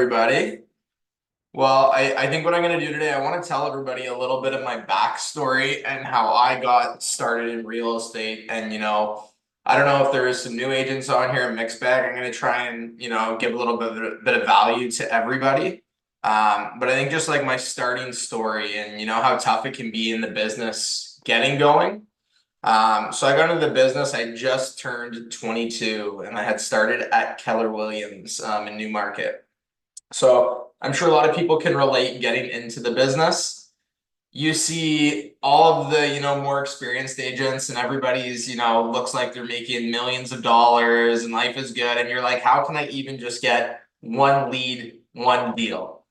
Everybody. Well, I think what I'm going to do today, I want to tell everybody a little bit of my backstory and how I got started in real estate. And, I don't know if there is some new agents on here, mixed bag. I'm going to try and, give a little bit of value to everybody. But I think just like my starting story and, how tough it can be in the business getting going. So I got into the business. I just turned 22 and I had started at Keller Williams in Newmarket. So I'm sure a lot of people can relate getting into the business. You see all of the, more experienced agents and everybody's, looks like they're making millions of dollars and life is good. And you're like, how can I even just get one lead, one deal?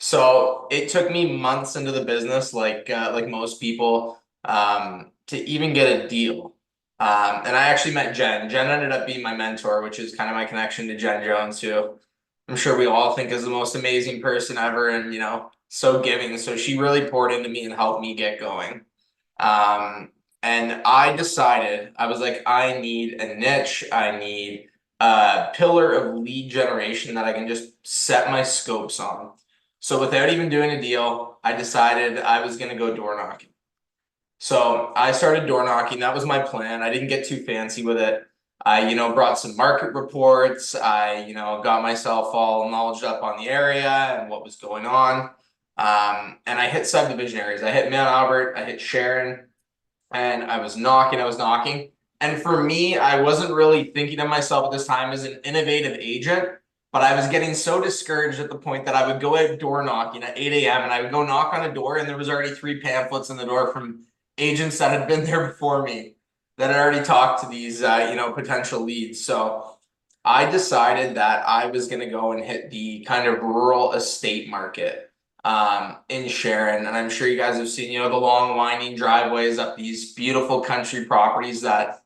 So it took me months into the business, like most people, to even get a deal. And I actually met Jen. Jen ended up being my mentor, which is kind of my connection to Jen Jones, who I'm sure we all think is the most amazing person ever and, so giving. So she really poured into me and helped me get going. And I decided, I was like, I need a niche. I need a pillar of lead generation that I can just set my scopes on. So without even doing a deal, I decided I was going to go door knocking. So I started door knocking. That was my plan. I didn't get too fancy with it. I, brought some market reports. I, got myself all knowledge up on the area and what was going on. And I hit subdivision areas. I hit Mount Albert, I hit Sharon, and I was knocking. And for me, I wasn't really thinking of myself at this time as an innovative agent, but I was getting so discouraged at the point that I would go out door knocking at 8 a.m. and I would go knock on a door and there was already 3 pamphlets in the door from agents that had been there before me that had already talked to these, potential leads. So I decided that I was going to go and hit the kind of rural estate market in Sharon. And I'm sure you guys have seen, the long winding driveways up these beautiful country properties that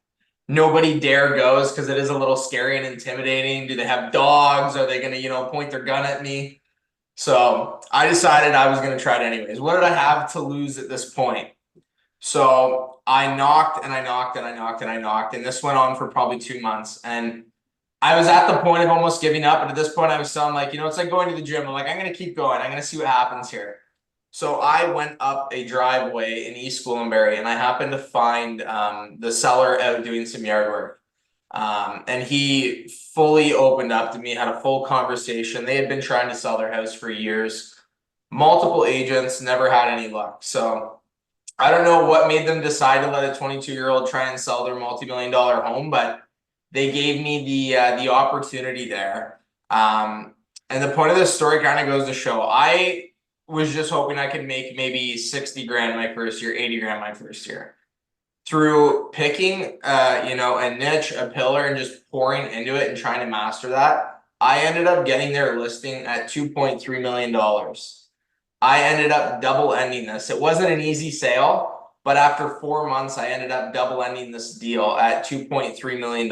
nobody dare goes because it is a little scary and intimidating. Do they have dogs? Are they going to, point their gun at me? So I decided I was going to try it anyways. What did I have to lose at this point? So I knocked and I knocked and I knocked and I knocked, and this went on for probably 2 months. And I was at the point of almost giving up. And at this point, I was telling like, it's like going to the gym. I'm like, I'm going to keep going. I'm going to see what happens here. So I went up a driveway in East Gwillimbury and I happened to find the seller out doing some yard work. And he fully opened up to me, had a full conversation. They had been trying to sell their house for years. Multiple agents, never had any luck. So I don't know what made them decide to let a 22-year-old try and sell their multi-million-dollar home, but they gave me the opportunity there. And the point of this story kind of goes to show I was just hoping I could make maybe 60 grand my first year, 80 grand my first year. Through picking a niche, a pillar, and just pouring into it and trying to master that, I ended up getting their listing at $2.3 million. I ended up double ending this. It wasn't an easy sale, but after 4 months, I ended up double ending this deal at $2.3 million.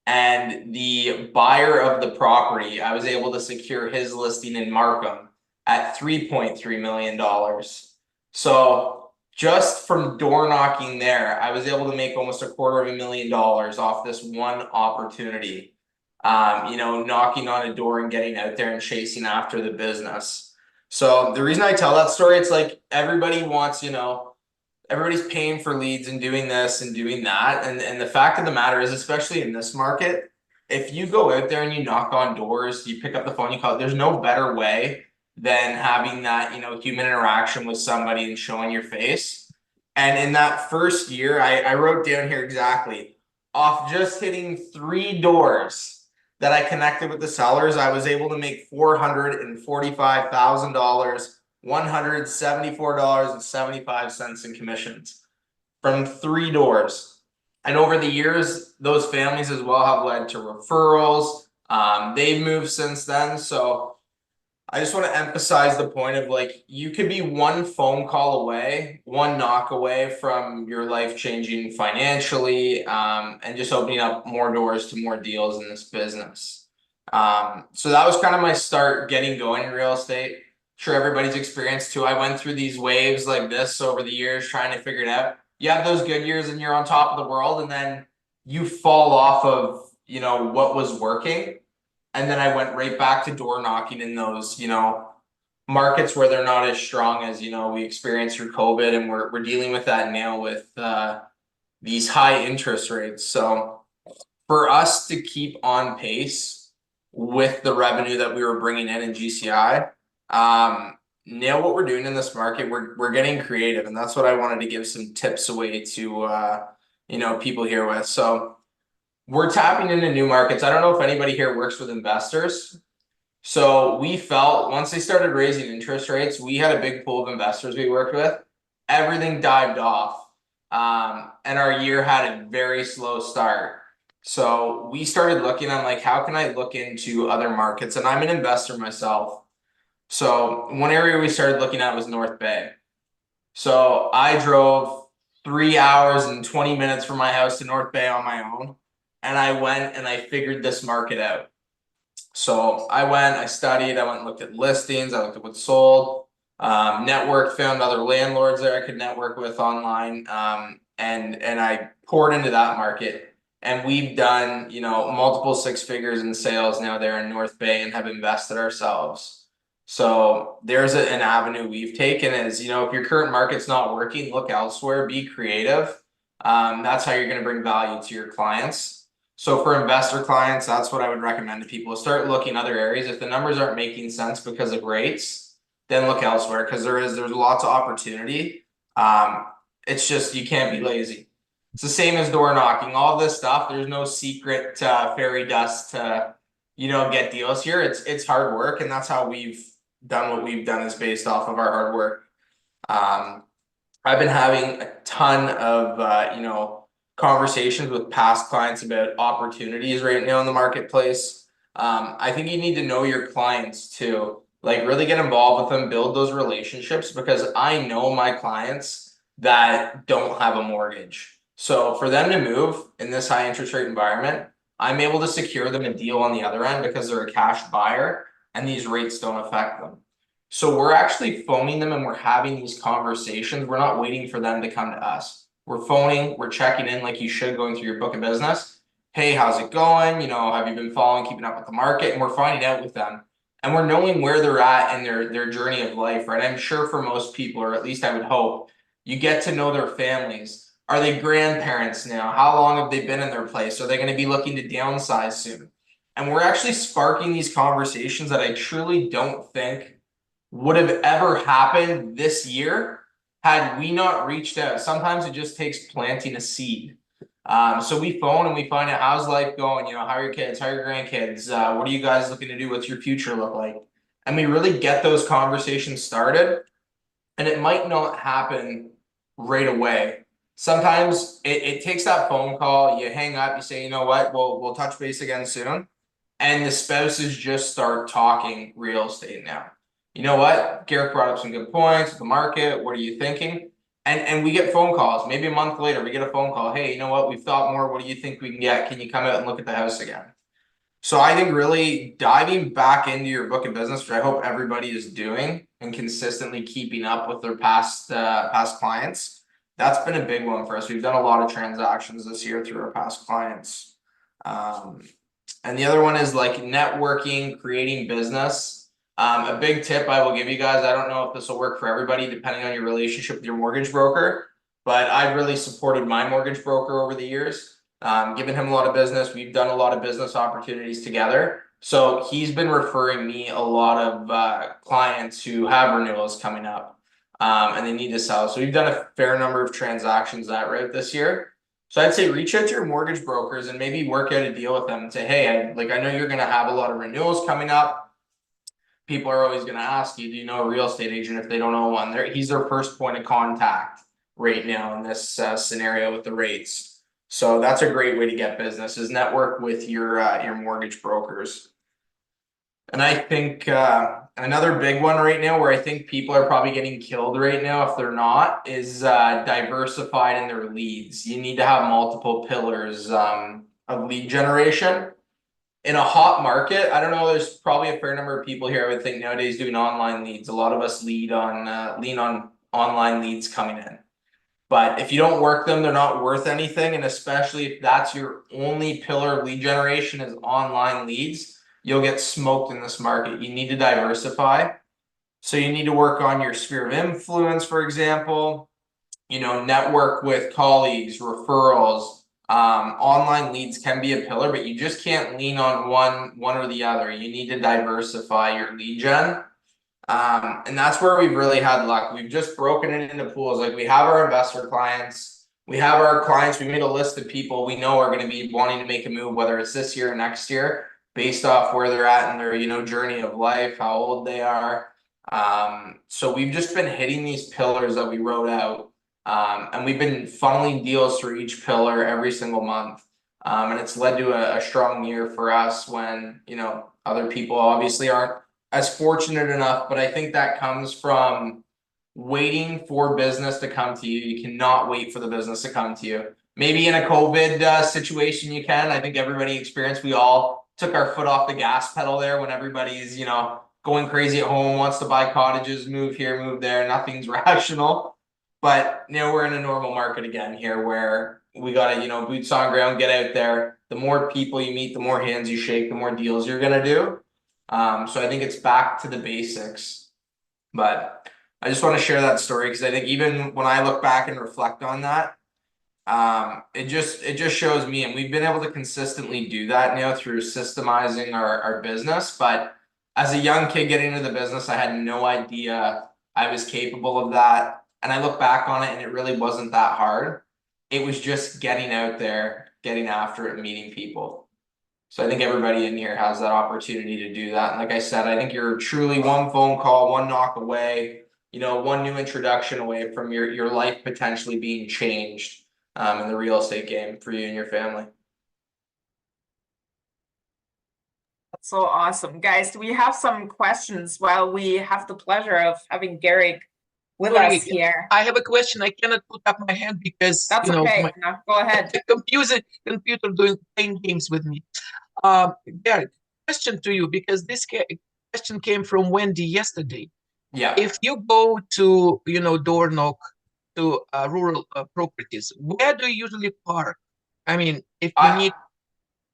And the buyer of the property, I was able to secure his listing in Markham at $3.3 million. So just from door knocking there, I was able to make almost $250,000 off this one opportunity. Knocking on a door and getting out there and chasing after the business. So the reason I tell that story, it's like everybody wants, everybody's paying for leads and doing this and doing that. And the fact of the matter is, especially in this market, if you go out there and you knock on doors, you pick up the phone, you call it, there's no better way than having that, human interaction with somebody and showing your face. And in that first year, I wrote down here exactly, off just hitting 3 doors that I connected with the sellers, I was able to make $445,000, $174.75 in commissions from 3 doors. And over the years, those families as well have led to referrals. They've moved since then. So I just want to emphasize the point of like, you could be one phone call away, one knock away from your life changing financially, and just opening up more doors to more deals in this business. So that was kind of my start getting going in real estate. Sure, everybody's experienced too. I went through these waves like this over the years trying to figure it out. You have those good years and you're on top of the world, and then you fall off of, what was working. And then I went right back to door knocking in those, markets where they're not as strong as, we experienced through COVID, and we're dealing with that now with these high interest rates. So for us to keep on pace with the revenue that we were bringing in GCI, now what we're doing in this market, we're getting creative, and that's what I wanted to give some tips away to people here with. So we're tapping into new markets. I don't know if anybody here works with investors. So we felt once they started raising interest rates, we had a big pool of investors we worked with. Everything dived off. And our year had a very slow start. So we started looking, I'm like, how can I look into other markets? And I'm an investor myself. So one area we started looking at was North Bay. So I drove 3 hours and 20 minutes from my house to North Bay on my own. And I went and I figured this market out. So I went, I studied, I went and looked at listings, I looked at what sold, network, found other landlords there I could network with online, and I poured into that market. And we've done, multiple six figures in sales now there in North Bay and have invested ourselves. So there's an avenue we've taken is, if your current market's not working, look elsewhere, be creative. That's how you're going to bring value to your clients. So for investor clients, that's what I would recommend to people. Start looking other areas. If the numbers aren't making sense because of rates, then look elsewhere because there's lots of opportunity. It's just you can't be lazy. It's the same as door knocking. All this stuff, there's no secret fairy dust to get deals here. It's hard work, and that's how we've done what we've done is based off of our hard work. I've been having a ton of conversations with past clients about opportunities right now in the marketplace. I think you need to know your clients too. Like really get involved with them, build those relationships because I know my clients that don't have a mortgage. So for them to move in this high interest rate environment, I'm able to secure them a deal on the other end because they're a cash buyer and these rates don't affect them. So we're actually phoning them and we're having these conversations. We're not waiting for them to come to us. We're phoning, we're checking in like you should going through your book of business. Hey, how's it going? Have you been following, keeping up with the market? And we're finding out with them. And we're knowing where they're at in their journey of life, right? I'm sure for most people, or at least I would hope, you get to know their families. Are they grandparents now? How long have they been in their place? Are they going to be looking to downsize soon? And we're actually sparking these conversations that I truly don't think would have ever happened this year had we not reached out. Sometimes it just takes planting a seed. So we phone and we find out how's life going, how are your kids, how are your grandkids, what are you guys looking to do, what's your future look like? And we really get those conversations started, and it might not happen right away. Sometimes it takes that phone call, you hang up, you say, you know what, we'll touch base again soon. And the spouses just start talking real estate now. You know what? Garrick brought up some good points, the market, what are you thinking? And we get phone calls. Maybe a month later, we get a phone call. Hey, you know what? We've thought more. What do you think we can get? Can you come out and look at the house again? So I think really diving back into your book of business, which I hope everybody is doing and consistently keeping up with their past clients, that's been a big one for us. We've done a lot of transactions this year through our past clients. And the other one is like networking, creating business. A big tip I will give you guys, I don't know if this will work for everybody depending on your relationship with your mortgage broker, but I've really supported my mortgage broker over the years, given him a lot of business. We've done a lot of business opportunities together. So he's been referring me a lot of clients who have renewals coming up and they need to sell. So we've done a fair number of transactions that route this year. So I'd say reach out to your mortgage brokers and maybe work out a deal with them and say, hey, I know you're going to have a lot of renewals coming up. People are always going to ask you, do you know a real estate agent if they don't know one? He's their first point of contact right now in this scenario with the rates. So that's a great way to get business is network with your mortgage brokers. And I think another big one right now where I think people are probably getting killed right now if they're not is diversified in their leads. You need to have multiple pillars of lead generation. In a hot market, I don't know, there's probably a fair number of people here I would think nowadays doing online leads. A lot of us lean on online leads coming in. But if you don't work them, they're not worth anything. And especially if that's your only pillar of lead generation is online leads, you'll get smoked in this market. You need to diversify. So you need to work on your sphere of influence, for example, network with colleagues, referrals. Online leads can be a pillar, but you just can't lean on one or the other. You need to diversify your lead gen. And that's where we've really had luck. We've just broken it into pools. Like we have our investor clients, we have our clients. We made a list of people we know are going to be wanting to make a move, whether it's this year or next year, based off where they're at in their, journey of life, how old they are. So we've just been hitting these pillars that we wrote out. And we've been funneling deals through each pillar every single month. And it's led to a strong year for us when, other people obviously aren't as fortunate enough, but I think that comes from waiting for business to come to you. You cannot wait for the business to come to you. Maybe in a COVID situation, you can. I think everybody experienced, we all took our foot off the gas pedal there when everybody's, going crazy at home, wants to buy cottages, move here, move there. Nothing's rational. But we're in a normal market again here where we got to, boots on ground, get out there. The more people you meet, the more hands you shake, the more deals you're going to do. So I think it's back to the basics, but I just want to share that story because I think even when I look back and reflect on that, it just shows me, and we've been able to consistently do that now through systemizing our business. But as a young kid getting into the business, I had no idea I was capable of that. And I look back on it and it really wasn't that hard. It was just getting out there, getting after it, and meeting people. So I think everybody in here has that opportunity to do that. And like I said, I think you're truly one phone call, one knock away, one new introduction away from your life potentially being changed in the real estate game for you and your family. That's so awesome. Guys, do we have some questions while we have the pleasure of having Garrick with Sorry, us here? I have a question. I cannot put up my hand because That's okay. No, go ahead. the computer playing games with me. Garrick, question to you because this question came from Wendy yesterday. Yeah. If you go to door knock to rural properties, where do you usually park? I mean, if you need.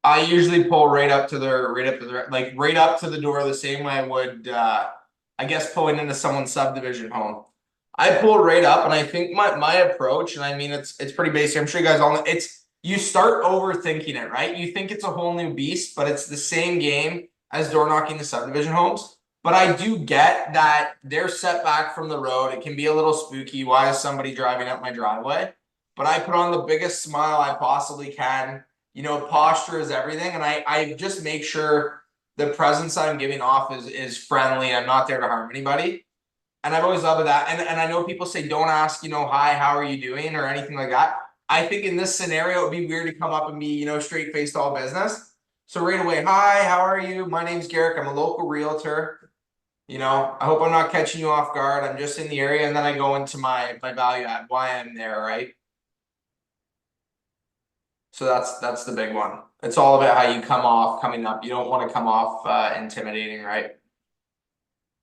I usually pull right up to the door the same way I would I guess pulling into someone's subdivision home. I pull right up, and I think my approach, and I mean it's pretty basic. I'm sure you guys all know you start overthinking it, right? You think it's a whole new beast, but it's the same game as door knocking the subdivision homes. But I do get that they're set back from the road. It can be a little spooky. Why is somebody driving up my driveway? But I put on the biggest smile I possibly can. Posture is everything. And I just make sure the presence I'm giving off is friendly. I'm not there to harm anybody. And I've always loved that. And I know people say, don't ask, hi, how are you doing? Or anything like that. I think in this scenario, it'd be weird to come up and be, straight faced all business. So right away, hi, how are you? My name's Garrick. I'm a local realtor. I hope I'm not catching you off guard. I'm just in the area. And then I go into my value add, why I'm there, right? So that's the big one. It's all about how you coming up. You don't want to come off intimidating, right?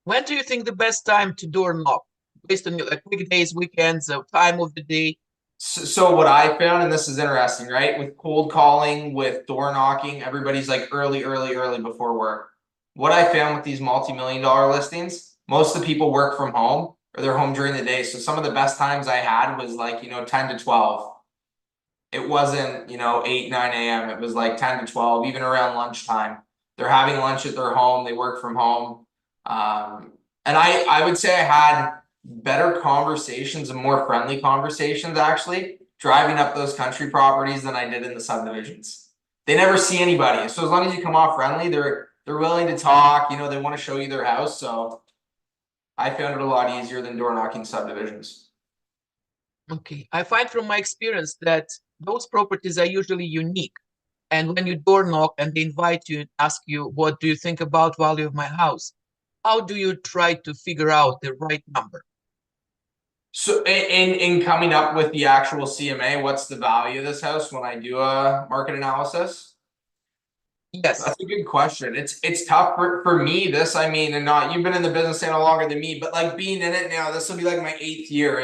When do you think the best time to door knock? Based on weekdays, weekends, time of the day? So what I found, and this is interesting, right? With cold calling, with door knocking, everybody's like early before work. What I found with these multi-million-dollar listings, most of the people work from home or they're home during the day. So some of the best times I had was like, 10 to 12. It wasn't, 8, 9 a.m. It was like 10 to 12, even around lunchtime. They're having lunch at their home. They work from home. And I would say I had better conversations and more friendly conversations actually driving up those country properties than I did in the subdivisions. They never see anybody. So as long as you come off friendly, they're willing to talk, they want to show you their house. So I found it a lot easier than door knocking subdivisions. Okay. I find from my experience that those properties are usually unique. And when you door knock and they invite you and ask you, what do you think about value of my house? How do you try to figure out the right number? So in coming up with the actual CMA, what's the value of this house when I do a market analysis? Yes. That's a good question. It's tough for me. This, I mean, and not you've been in the business a longer than me, but like being in it now, this will be like my 8th year.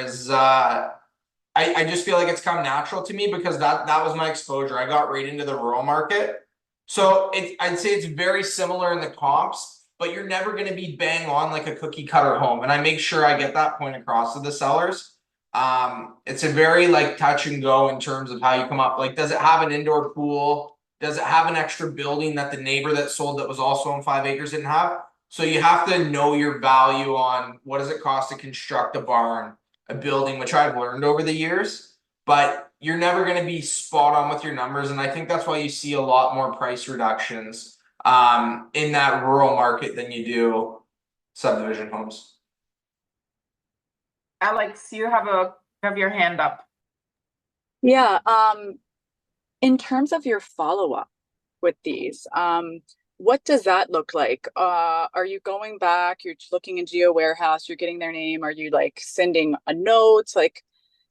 I just feel like it's come natural to me because that was my exposure. I got right into the rural market. So I'd say it's very similar in the comps, but you're never going to be bang on like a cookie cutter home. And I make sure I get that point across to the sellers. It's a very like touch and go in terms of how you come up. Like, does it have an indoor pool? Does it have an extra building that the neighbor that sold that was also on 5 acres didn't have? So you have to know your value on what does it cost to construct a barn, a building, which I've learned over the years. But you're never going to be spot on with your numbers, and I think that's why you see a lot more price reductions in that rural market than you do subdivision homes. Alex, you have your hand up. Yeah, in terms of your follow-up with these, what does that look like? Are you going back, you're looking into your warehouse, you're getting their name, are you like sending a note? Like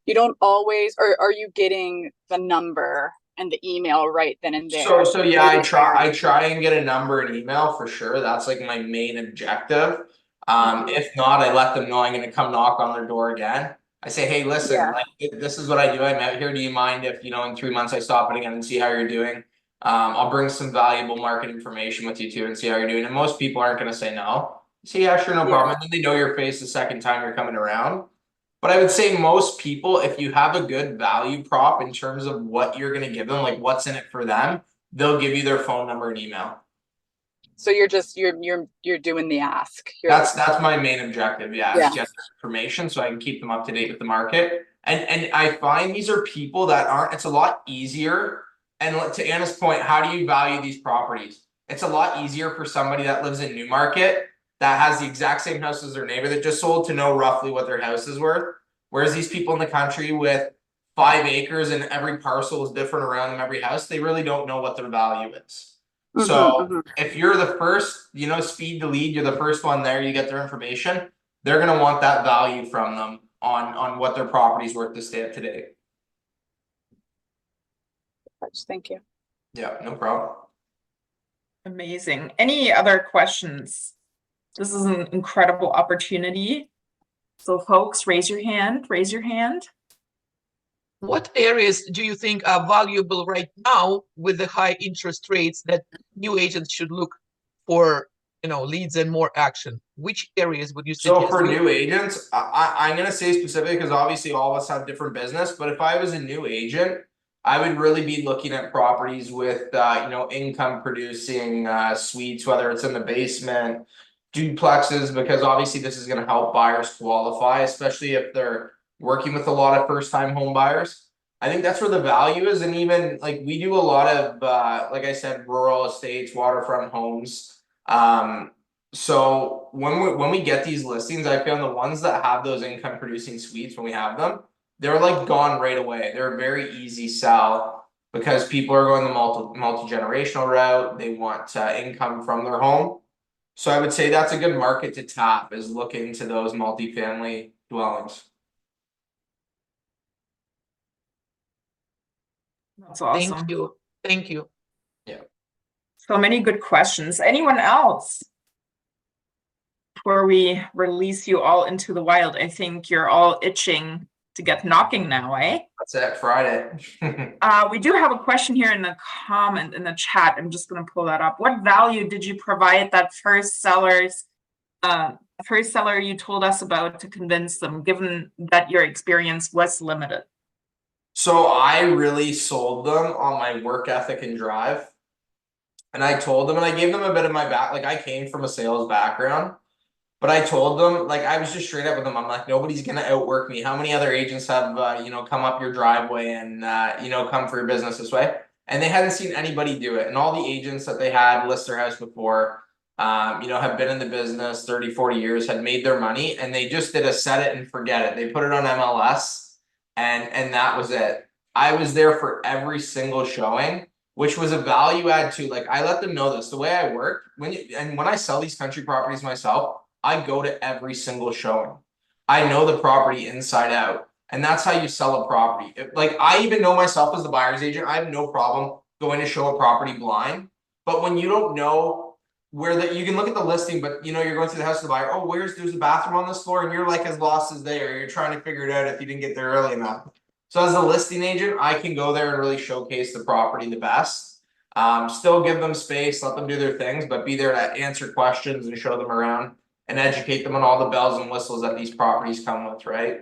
you don't always, or are you getting the number and the email right then and there? So yeah, I try and get a number and email for sure. That's like my main objective. If not, I let them know I'm gonna come knock on their door again. I say, hey, listen, Yeah. like this is what I do. I'm out here. Do you mind if, in 3 months I stop in again and see how you're doing? I'll bring some valuable market information with you too and see how you're doing. And most people aren't gonna say no. Say, yeah, sure, no problem. And then they know your face the second time you're coming around. But I would say most people, if you have a good value prop in terms of what you're going to give them, like what's in it for them, they'll give you their phone number and email. So you're doing the ask. That's my main objective. Yeah, Yeah. is get their information so I can keep them up to date with the market. And I find these are people that aren't. It's a lot easier. And to Anna's point, how do you value these properties? It's a lot easier for somebody that lives in Newmarket that has the exact same house as their neighbor that just sold to know roughly what their house is worth. Whereas these people in the country with 5 acres and every parcel is different around them, every house, they really don't know what their value is. So if you're the first, speed to lead, you're the first one there, you get their information, they're gonna want that value from them on what their property's worth to stay up to date. Thank you. Yeah, no problem. Amazing. Any other questions? This is an incredible opportunity. So folks, raise your hand, raise your hand. What areas do you think are valuable right now with the high interest rates that new agents should look for, leads and more action? Which areas would you So suggest? for new agents, I'm gonna say specific because obviously all of us have different business. But if I was a new agent, I would really be looking at properties with income producing suites, whether it's in the basement, duplexes, because obviously this is gonna help buyers qualify, especially if they're working with a lot of first time home buyers. I think that's where the value is, and even like we do a lot of like I said, rural estates, waterfront homes. So when we get these listings, I found the ones that have those income producing suites when we have them, they're like gone right away. They're a very easy sell because people are going the multi-generational route. They want income from their home. So I would say that's a good market to tap, is look into those multifamily dwellings. That's awesome. Thank you. Thank you. Yeah. So many good questions. Anyone else? Before we release you all into the wild, I think you're all itching to get knocking now, eh? That's it, Friday. We do have a question here in the comment in the chat. I'm just going to pull that up. What value did you provide that first seller you told us about to convince them, given that your experience was limited? So I really sold them on my work ethic and drive. And I told them, and I gave them a bit of my back. Like I came from a sales background, but I told them, like I was just straight up with them. I'm like, nobody's gonna outwork me. How many other agents have come up your driveway and come for your business this way? And they hadn't seen anybody do it. And all the agents that they had list their house before, have been in the business 30, 40 years, had made their money, and they just did a set it and forget it. They put it on MLS and that was it. I was there for every single showing, which was a value add too. Like I let them know this, the way I work when I sell these country properties myself, I go to every single showing. I know the property inside out. And that's how you sell a property. Like I even know myself as the buyer's agent, I have no problem going to show a property blind. But when you don't know where you can look at the listing, but you're going through the house of the buyer. Oh, there's a bathroom on this floor, and you're like as lost as they are. You're trying to figure it out if you didn't get there early enough. So as a listing agent, I can go there and really showcase the property the best. Still give them space, let them do their things, but be there to answer questions and show them around and educate them on all the bells and whistles that these properties come with, right?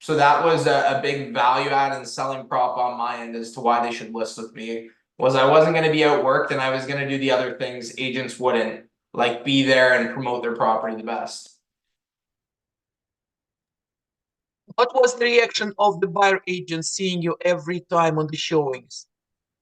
So that was a big value add and selling prop on my end as to why they should list with me. Was I wasn't going to be outworked and I was going to do the other things agents wouldn't, like be there and promote their property the best. What was the reaction of the buyer agent seeing you every time on the showings?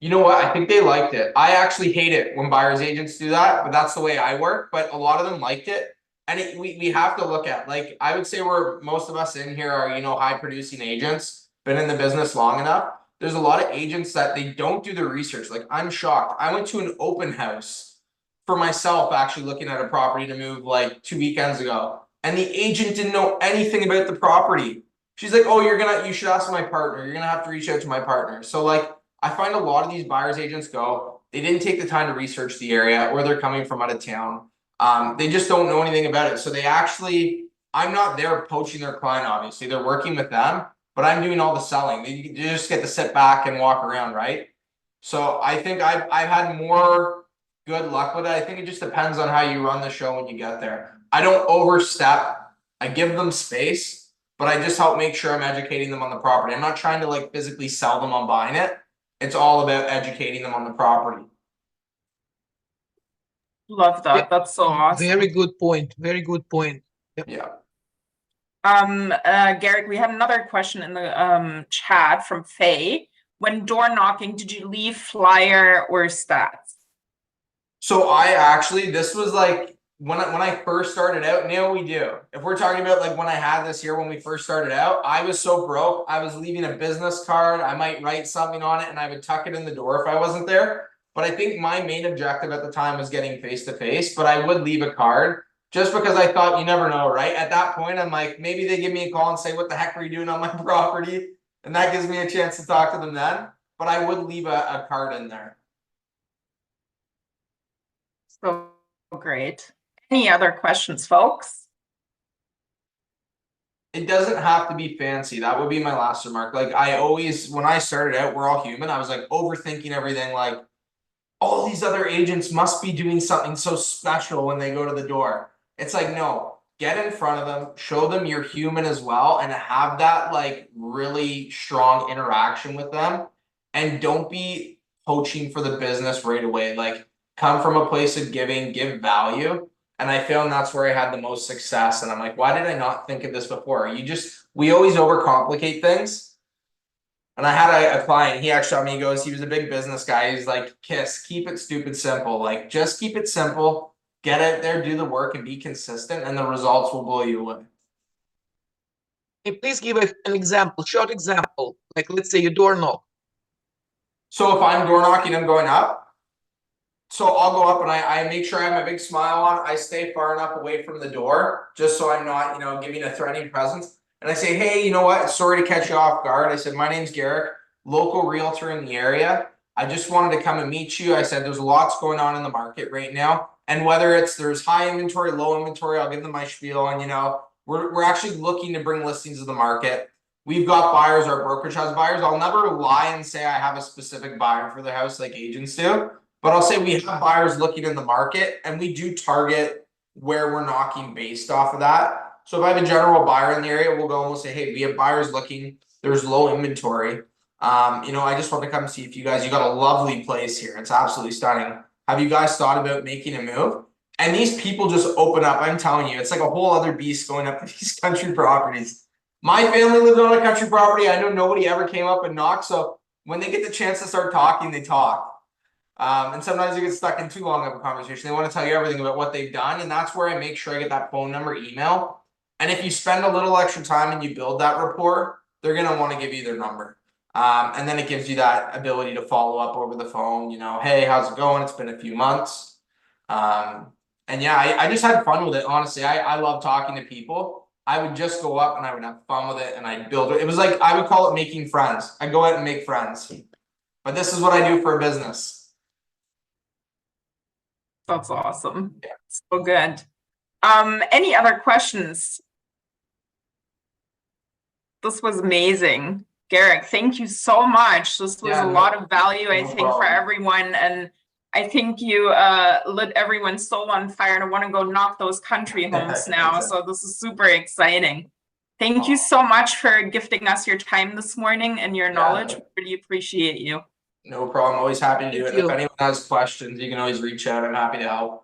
You know what? I think they liked it. I actually hate it when buyer's agents do that, but that's the way I work. But a lot of them liked it. And we have to look at, like, I would say where most of us in here are, you know, high producing agents, been in the business long enough. There's a lot of agents that they don't do the research. Like, I'm shocked. I went to an open house for myself, actually looking at a property to move like 2 weekends ago. And the agent didn't know anything about the property. She's like, oh, you should ask my partner. You're gonna have to reach out to my partner. So like, I find a lot of these buyers agents they didn't take the time to research the area, or they're coming from out of town. They just don't know anything about it. So I'm not there poaching their client, obviously. They're working with them, but I'm doing all the selling. They just get to sit back and walk around, right? So I think I've had more good luck with it. I think it just depends on how you run the show when you get there. I don't overstep. I give them space, but I just help make sure I'm educating them on the property. I'm not trying to like physically sell them on buying it. It's all about educating them on the property. Love that. That's so awesome. Very good point. Very good point. Yep. Yeah. Garrett, we had another question in the chat from Faye. When door knocking, did you leave flyer or stats? So this was like when I first started out, Neil, we do. If we're talking about like when I had this here when we first started out, I was so broke. I was leaving a business card. I might write something on it and I would tuck it in the door if I wasn't there. But I think my main objective at the time was getting face to face, but I would leave a card just because I thought you never know, right? At that point, I'm like, maybe they give me a call and say, what the heck are you doing on my property? And that gives me a chance to talk to them then. But I would leave a card in there. So great. Any other questions, folks? It doesn't have to be fancy. That would be my last remark. Like when I started out, we're all human. I was like overthinking everything. Like all these other agents must be doing something so special when they go to the door. It's like, no, get in front of them, show them you're human as well, and have that like really strong interaction with them. And don't be poaching for the business right away. Like come from a place of giving, give value. And I found that's where I had the most success. And I'm like, why did I not think of this before? We always overcomplicate things. And I had a client, he actually shot me, he was a big business guy. He's like, keep it stupid simple. Like, just keep it simple, get out there, do the work and be consistent and the results will blow you away. Hey, please give an example, short example. Like, let's say you door knock. So if I'm door knocking, I'm going up. So I'll go up and I make sure I have my big smile on. I stay far enough away from the door just so I'm not, giving a threatening presence. And I say, hey, you know what? Sorry to catch you off guard. I said, my name's Garrett, local realtor in the area. I just wanted to come and meet you. I said, there's lots going on in the market right now. And whether there's high inventory, low inventory, I'll give them my spiel. And, we're actually looking to bring listings to the market. We've got buyers, our brokerage has buyers. I'll never lie and say I have a specific buyer for the house like agents do. But I'll say we have buyers looking in the market and we do target where we're knocking based off of that. So if I have a general buyer in the area, we'll go and we'll say, hey, we have buyers looking, there's low inventory. I just want to come see if you got a lovely place here. It's absolutely stunning. Have you guys thought about making a move? And these people just open up. I'm telling you, it's like a whole other beast going up to these country properties. My family lived on a country property. I know nobody ever came up and knocked. So when they get the chance to start talking, they talk. And sometimes you get stuck in too long of a conversation. They want to tell you everything about what they've done. And that's where I make sure I get that phone number, email. And if you spend a little extra time and you build that rapport, they're going to want to give you their number. And then it gives you that ability to follow up over the phone, hey, how's it going? It's been a few months. And yeah, I just had fun with it. Honestly, I love talking to people. I would just go up and I would have fun with it and I'd build it. It was like, I would call it making friends. I go out and make friends. But this is what I do for a business. That's awesome. So good. Any other questions? This was amazing. Garrick, thank you so much. This was Yeah, a lot of value, I no think, for problem. everyone. And I think you lit everyone's soul on fire and I want to go knock those country homes now. So this is super exciting. Thank you so much for gifting us your time this morning and your knowledge. We really appreciate you. No problem. Always happy to do Thank it. If you. anyone has questions, you can always reach out. I'm happy to help.